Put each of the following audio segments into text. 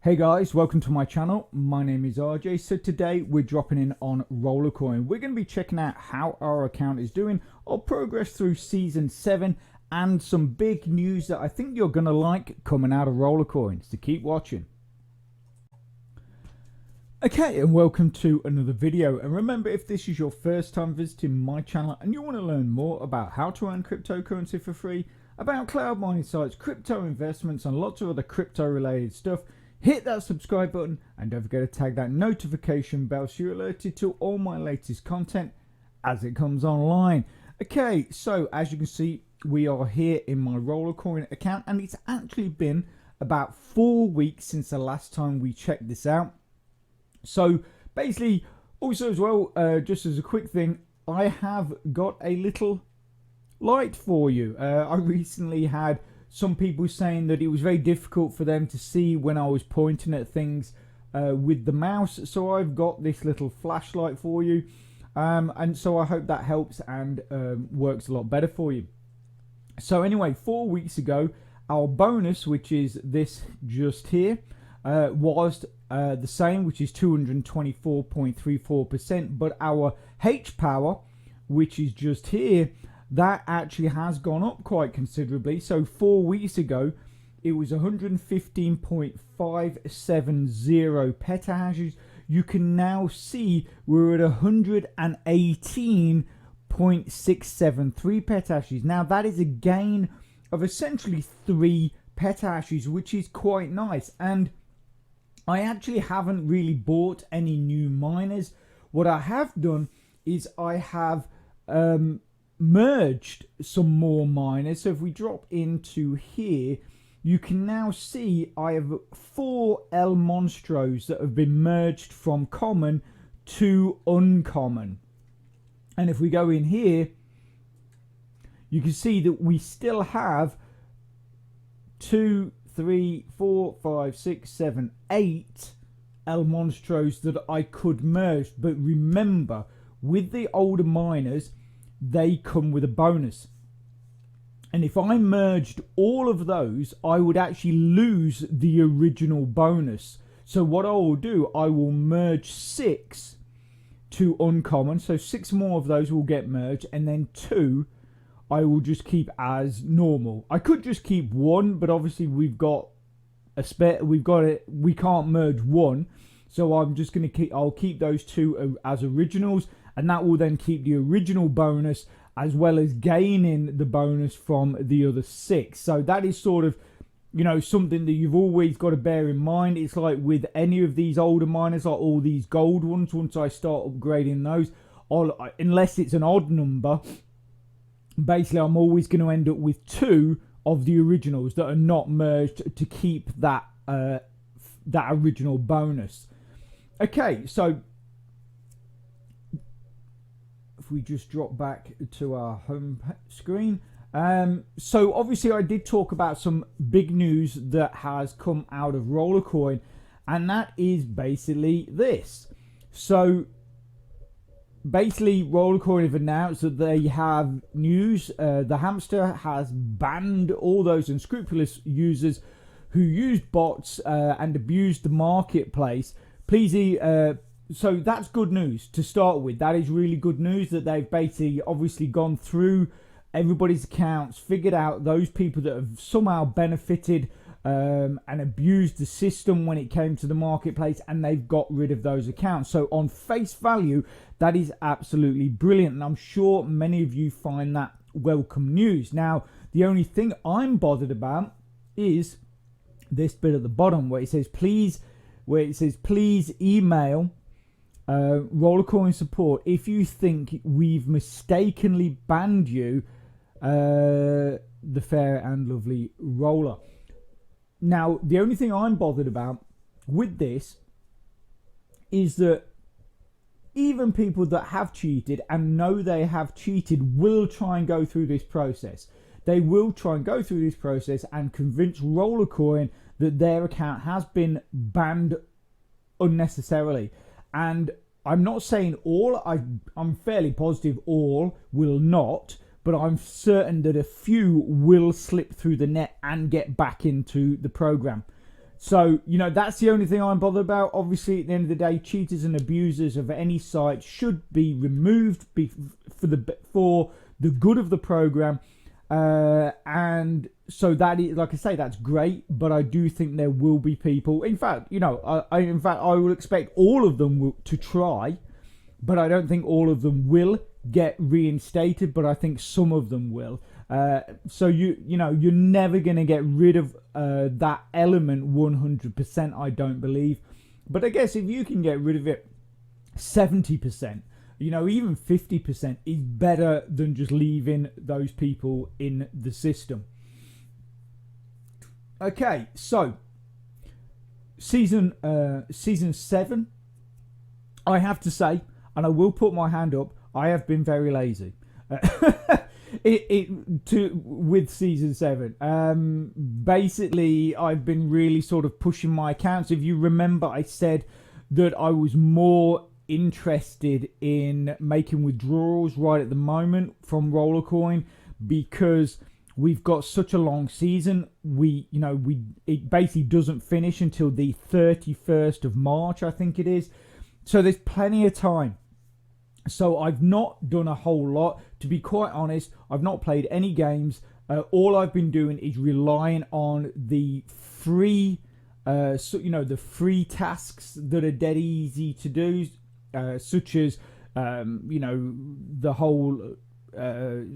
Hey guys, welcome to my channel. My name is RJ. So today we're dropping in on Rollercoin. We're going to be checking out how our account is doing, our progress through season 7, and some big news that I think you're going to like coming out of Rollercoin. So keep watching. Okay, and welcome to another video. And remember, if this is your first time visiting my channel and you want to learn more about how to earn cryptocurrency for free, about cloud mining sites, crypto investments, and lots of other crypto related stuff, hit that subscribe button and don't forget to tag that notification bell so you're alerted to all my latest content as it comes online. Okay, so as you can see, we are here in my Rollercoin account, and it's actually been about 4 weeks since the last time we checked this out. So basically, also as well, just as a quick thing, I have got a little light for you. I recently had some people saying that it was very difficult for them to see when I was pointing at things with the mouse. So I've got this little flashlight for you. And so I hope that helps and works a lot better for you. So anyway, 4 weeks ago, our bonus, which is this just here, was the same, which is 224.34%. But our H power, which is just here, that actually has gone up quite considerably. So 4 weeks ago, it was 115.570 petahashes. You can now see we're at 118.673 petahashes. Now that is a gain of essentially 3 petahashes, which is quite nice. And I actually haven't really bought any new miners. What I have done is I have merged some more miners. So if we drop into here, you can now see I have 4 El Monstros that have been merged from common to uncommon. And if we go in here, you can see that we still have 2, 3, 4, 5, 6, 7, 8 El Monstros that I could merge. But remember, with the older miners, they come with a bonus, and if I merged all of those, I would actually lose the original bonus. So what I will do, I will merge 6 to uncommon, so 6 more of those will get merged, and then 2 I will just keep as normal. I could just keep 1, but obviously we've got a spare, we can't merge 1, so I'm just going to keep, I'll keep those 2 as originals. And that will then keep the original bonus as well as gaining the bonus from the other 6. So that is sort of, you know, something that you've always got to bear in mind. It's like with any of these older miners, like all these gold ones, once I start upgrading those, unless it's an odd number, basically I'm always going to end up with 2 of the originals that are not merged to keep that, that original bonus. Okay, so if we just drop back to our home screen, so obviously I did talk about some big news that has come out of Rollercoin, and that is basically this. So basically Rollercoin have announced that they have news. The hamster has banned all those unscrupulous users who use bots and abuse the marketplace. Please so that's good news to start with. That is really good news that they've basically obviously gone through everybody's accounts, figured out those people that have somehow benefited and abused the system when it came to the marketplace, and they've got rid of those accounts. So on face value, that is absolutely brilliant, and I'm sure many of you find that welcome news. Now, the only thing I'm bothered about is this bit at the bottom where it says please email Rollercoin support if you think we've mistakenly banned you, the fair and lovely roller. Now, the only thing I'm bothered about with this is that even people that have cheated and know they have cheated will try and go through this process. They will try and go through this process and convince Rollercoin that their account has been banned unnecessarily. And I'm not saying all, I'm fairly positive all will not, but I'm certain that a few will slip through the net and get back into the program. So, you know, that's the only thing I'm bothered about. Obviously, at the end of the day, cheaters and abusers of any site should be removed for the good of the program. And so that is, like I say, that's great. But I do think there will be people. In fact, you know, I will expect all of them to try, but I don't think all of them will get reinstated. But I think some of them will. So you know, you're never going to get rid of that element 100%, I don't believe. But I guess if you can get rid of it 70%, you know, even 50% is better than just leaving those people in the system. Okay, so season 7, I have to say, and I will put my hand up, I have been very lazy. With season 7, basically I've been really sort of pushing my accounts. If you remember, I said that I was more interested in making withdrawals right at the moment from Rollercoin, because we've got such a long season. It basically doesn't finish until the 31st of March, I think it is. So there's plenty of time. So I've not done a whole lot. To be quite honest, I've not played any games. All I've been doing is relying on the free, the free tasks that are dead easy to do, such as, the whole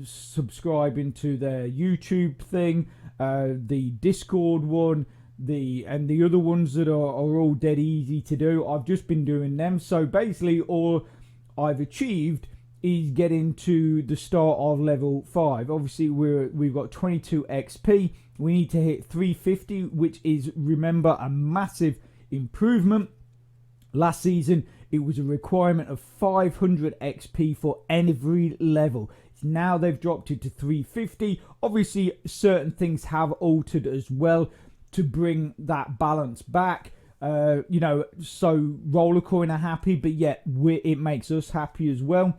subscribing to their YouTube thing, the Discord one, and the other ones that are all dead easy to do. I've just been doing them. So basically all I've achieved is getting to the start of level 5. Obviously we've got 22 XP. We need to hit 350, which is, remember, a massive improvement. Last season it was a requirement of 500 XP for every level. Now they've dropped it to 350. Obviously certain things have altered as well to bring that balance back. So Rollercoin are happy, but yet it makes us happy as well.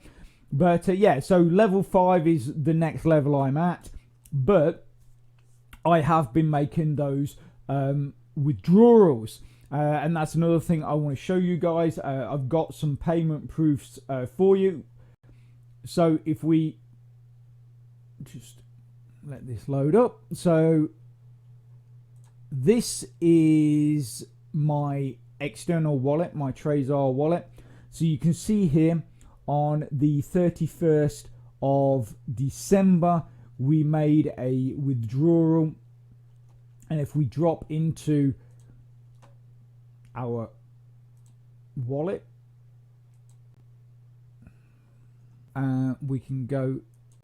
But so level 5 is the next level I'm at. But I have been making those withdrawals. And that's another thing I want to show you guys. I've got some payment proofs for you. So if we just let this load up. So this is my external wallet, my Trezor wallet. So you can see here on the 31st of December we made a withdrawal, and if we drop into our wallet, we can go,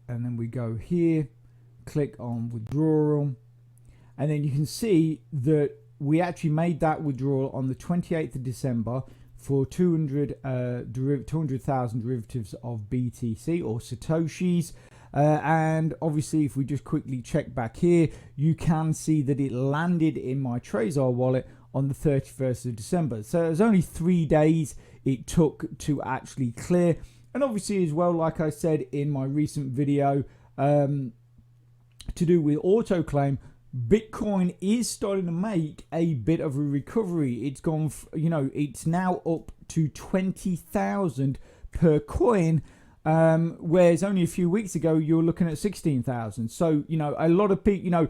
and then we go here, click on withdrawal, and then you can see that we actually made that withdrawal on the 28th of December for 200,000 derivatives of BTC or Satoshis. And obviously if we just quickly check back here, you can see that it landed in my Trezor wallet on the 31st of December. So it was only 3 days it took to actually clear. And obviously as well, like I said in my recent video to do with auto claim, Bitcoin is starting to make a bit of a recovery. It's gone, it's now up to 20,000 per coin, whereas only a few weeks ago you were looking at 16,000. So a lot of people,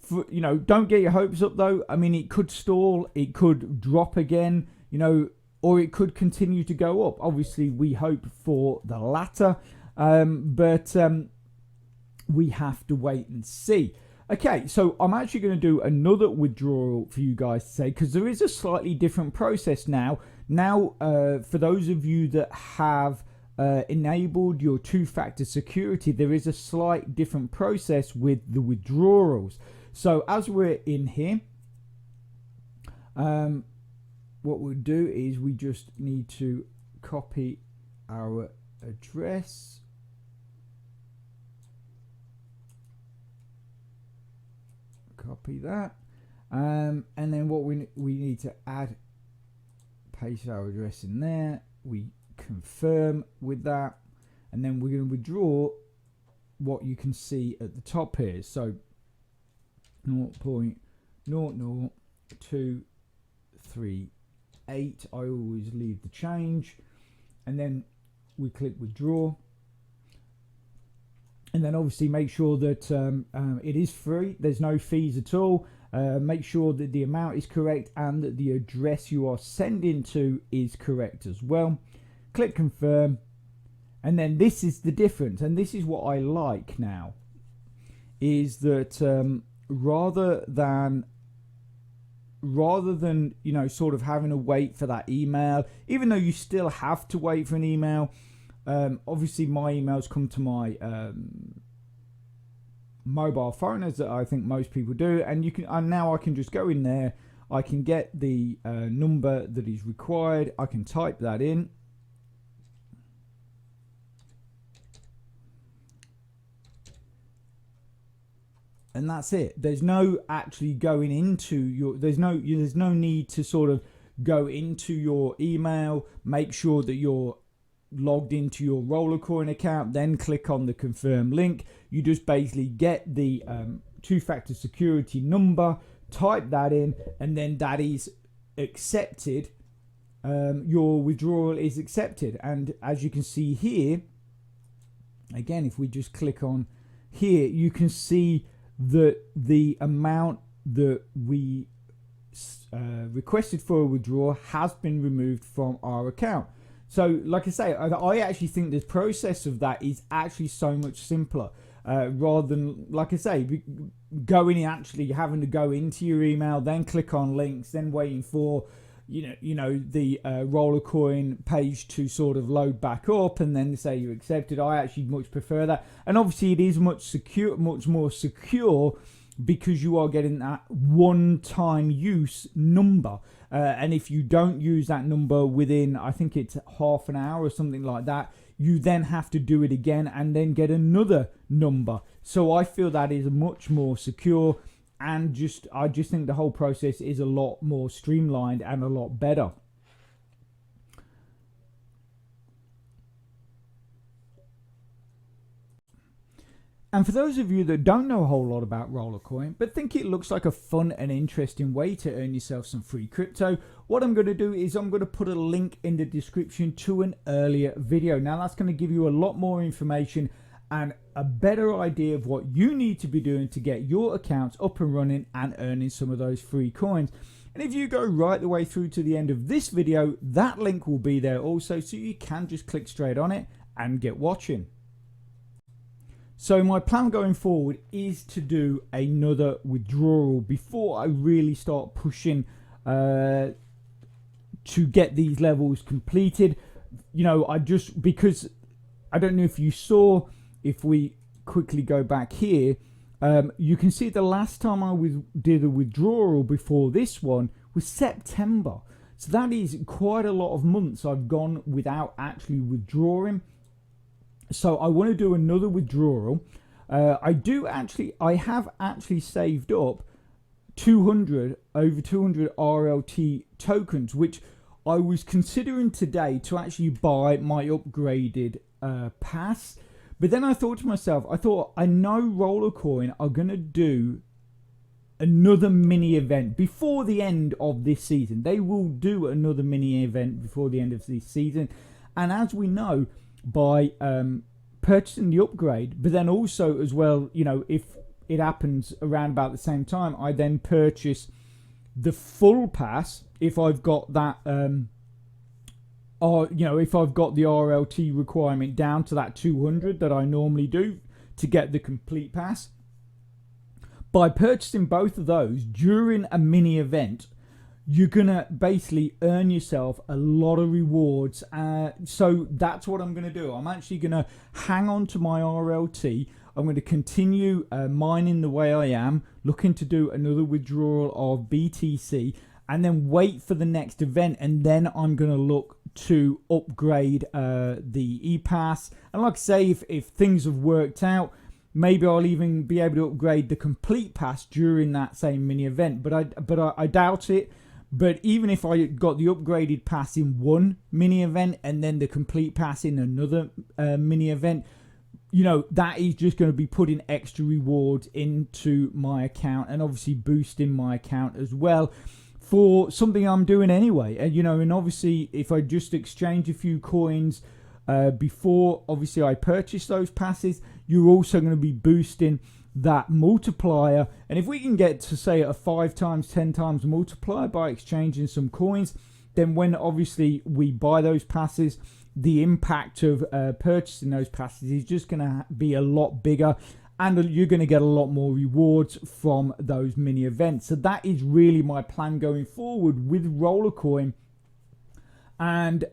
don't get your hopes up though. I mean, it could stall, it could drop again, or it could continue to go up. Obviously we hope for the latter, but we have to wait and see. Okay, so I'm actually going to do another withdrawal for you guys today, because there is a slightly different process now. For those of you that have enabled your two-factor security, there is a slight different process with the withdrawals. So as we're in here, what we'll do is we just need to copy our address. Copy that, and then what we need to add, paste our address in there, we confirm with that, and then we're going to withdraw what you can see at the top here. So 0.002 138. I always leave the change, and then we click withdraw. And then obviously make sure that it is free. There's no fees at all. Make sure that the amount is correct and that the address you are sending to is correct as well. Click confirm. And then this is the difference. And this is what I like now. Is that rather than you know, sort of having to wait for that email, even though you still have to wait for an email, obviously my emails come to my mobile phone, as I think most people do, and you can, and now I can just go in there, I can get the number that is required, I can type that in, and that's it. There's no actually going into your, there's no need to sort of go into your email, make sure that you're logged into your Rollercoin account, then click on the confirm link. You just basically get the two-factor security number, type that in, and then that is accepted. Your withdrawal is accepted. And as you can see here, again, if we just click on here, you can see that the amount that we requested for a withdrawal has been removed from our account. So, like I say, I actually think the process of that is actually so much simpler, rather than, like I say, going in, actually having to go into your email, then click on links, then waiting for, the Rollercoin page to sort of load back up, and then say you accepted. I actually much prefer that, and obviously it is much more secure, because you are getting that one-time use number. And if you don't use that number within, I think it's half an hour or something like that, you then have to do it again and then get another number. So I feel that is much more secure, and I just think the whole process is a lot more streamlined and a lot better. And for those of you that don't know a whole lot about Rollercoin, but think it looks like a fun and interesting way to earn yourself some free crypto, what I'm going to do is I'm going to put a link in the description to an earlier video. Now that's going to give you a lot more information and a better idea of what you need to be doing to get your accounts up and running and earning some of those free coins. And if you go right the way through to the end of this video, that link will be there also, so you can just click straight on it and get watching. So my plan going forward is to do another withdrawal before I really start pushing to get these levels completed. Because I don't know if you saw, if we quickly go back here, you can see the last time I did a withdrawal before this one was September. So that is quite a lot of months I've gone without actually withdrawing. So I want to do another withdrawal. I have actually saved up over 200 RLT tokens, which I was considering today to actually buy my upgraded pass. But then I thought to myself, I know Rollercoin are going to do another mini event before the end of this season. They will do another mini event before the end of this season. And as we know, by purchasing the upgrade, but then also as well, if it happens around about the same time, I then purchase the full pass if I've got that, if I've got the RLT requirement down to that 200 that I normally do to get the complete pass. By purchasing both of those during a mini event, you're gonna basically earn yourself a lot of rewards. So that's what I'm gonna do. I'm actually gonna hang on to my RLT. I'm going to continue mining the way I am, looking to do another withdrawal of BTC, and then wait for the next event. And then I'm going to look to upgrade the ePass. And like I say, if things have worked out, maybe I'll even be able to upgrade the complete pass during that same mini event. But I doubt it. But even if I got the upgraded pass in one mini event and then the complete pass in another mini event, that is just going to be putting extra rewards into my account and obviously boosting my account as well for something I'm doing anyway. And you know, and obviously if I just exchange a few coins before obviously I purchase those passes, you're also going to be boosting that multiplier. And if we can get to say a 5 times 10 times multiplier by exchanging some coins, then when obviously we buy those passes, the impact of purchasing those passes is just going to be a lot bigger, and you're going to get a lot more rewards from those mini events. So that is really my plan going forward with Rollercoin. And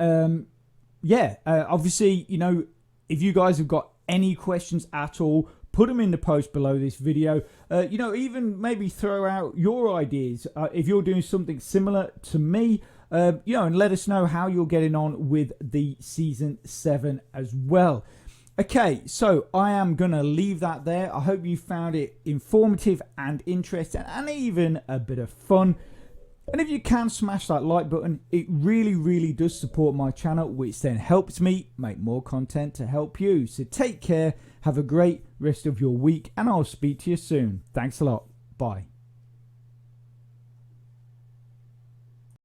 obviously, you know, if you guys have got any questions at all, put them in the post below this video. You know, even maybe throw out your ideas if you're doing something similar to me. You know, and let us know how you're getting on with the Season 7 as well. Okay, so I am going to leave that there. I hope you found it informative and interesting and even a bit of fun. And if you can smash that like button, it really, really does support my channel, which then helps me make more content to help you. So take care, have a great rest of your week, and I'll speak to you soon. Thanks a lot. Bye.